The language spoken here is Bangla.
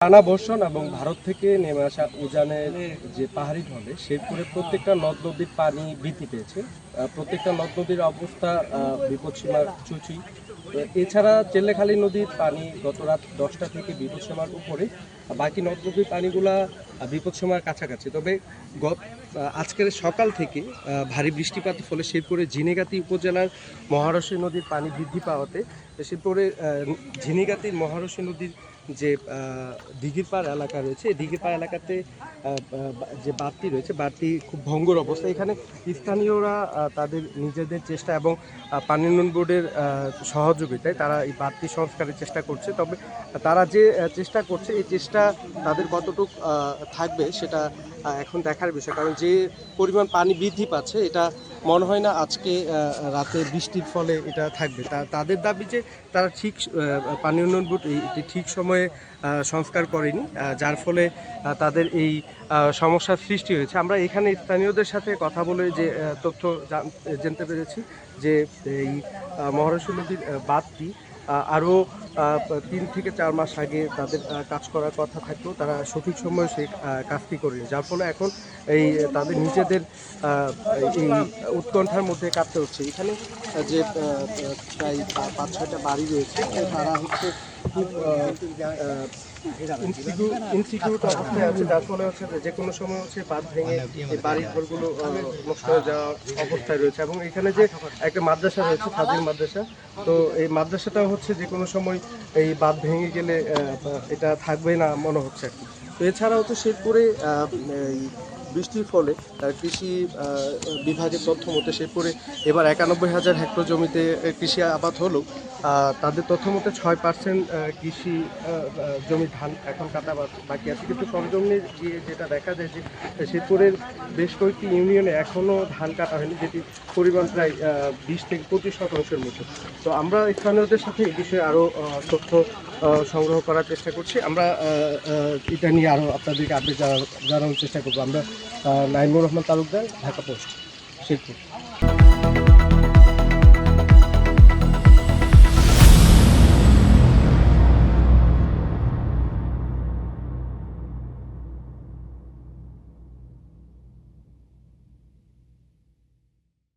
টানা বর্ষণ এবং ভারত থেকে নেমে আসা উজানের যে পাহাড়ি ঢলে শেরপুরে প্রত্যেকটা নদ নদীর পানি বৃদ্ধি পেয়েছে। প্রত্যেকটা নদ নদীর অবস্থা বিপদসীমার চুচি। এছাড়া চেল্লেখালী নদীর পানি গত রাত 10টা থেকে বিপদসীমার উপরে, বাকি নদ নদীর পানিগুলা বিপদসীমার কাছাকাছি। তবে আজকের সকাল থেকে ভারী বৃষ্টিপাতের ফলে শেরপুরের ঝিনেগাতি উপজেলার মহারশী নদীর পানি বৃদ্ধি পাওয়াতে শেরপুরের ঝিনেগাতির মহারশী নদীর যে দিঘিরপাড় এলাকা রয়েছে, এই দিঘিরপাড় এলাকাতে যে বাঁধটি রয়েছে, বাঁধটি খুব ভঙ্গুর অবস্থা। এখানে স্থানীয়রা তাদের নিজেদের চেষ্টা এবং পানি উন্নয়ন বোর্ডের সহযোগিতায় তারা এই বাঁধটি সংস্কারের চেষ্টা করছে। তবে তারা যে চেষ্টা করছে, এই চেষ্টা তাদের কতটুকু থাকবে সেটা এখন দেখার বিষয়। কারণ যে পরিমাণ পানি বৃদ্ধি পাচ্ছে, এটা মনে হয় না আজকে রাতে বৃষ্টির ফলে এটা থাকবে। তাদের দাবি যে তারা ঠিক পানি উন্নয়ন বোর্ড এটি ঠিক সময়ে সংস্কার করেনি, যার ফলে তাদের এই সমস্যার সৃষ্টি হয়েছে। আমরা এখানে স্থানীয়দের সাথে কথা বলে যে তথ্য জানতে পেরেছি যে এই মহারশী নদীর বাঁধটি আরও 3 থেকে 4 মাস আগে তাদের কাজ করার কথা থাকলেও তারা সঠিক সময়ে সেই কাজটি করেনি, যার ফলে এখন এই তাদের নিজেদের এই উৎকণ্ঠার মধ্যে কাটতে হচ্ছে। এখানে যে প্রায় 5-6টা বাড়ি রয়েছে, তারা হচ্ছে খুব ইনসিকিউর অবস্থায় আছে, যার ফলে হচ্ছে যে কোনো সময় হচ্ছে বাঁধ ভেঙে এই বাড়ির ঘরগুলো নষ্ট হয়ে যাওয়া অবস্থায় রয়েছে। এবং এখানে যে একটা মাদ্রাসা রয়েছে, ফাজিল মাদ্রাসা, তো এই মাদ্রাসাটাও হচ্ছে যে কোনো সময় এই বাঁধ ভেঙে গেলে এটা থাকবে না মনে হচ্ছে। তো এছাড়া হচ্ছে শেরপুরে এই বৃষ্টির ফলে কৃষি বিভাগের তথ্য মতে শেরপুরে এবার 91,000 হেক্টর জমিতে কৃষি আবাদ হলেও তাদের তথ্য মতে 6% কৃষি জমি ধান এখন কাটা বাকি আছে। কিন্তু সরজমিনে গিয়ে যেটা দেখা যায় যে শেরপুরের বেশ কয়েকটি ইউনিয়নে এখনও ধান কাটা হয়নি, যেটি পরিমাণ প্রায় 20 থেকে 25% মতো। তো আমরা স্থানীয়দের সাথে এই বিষয়ে আরও তথ্য সংগ্রহ করার চেষ্টা করছি। আমরা এটা নিয়ে আরও আপনাদেরকে আপডেট জানানোর চেষ্টা করবো। আমরা নাইমুর রহমান তালুকদার, ঢাকা পোস্ট, শেরপুর।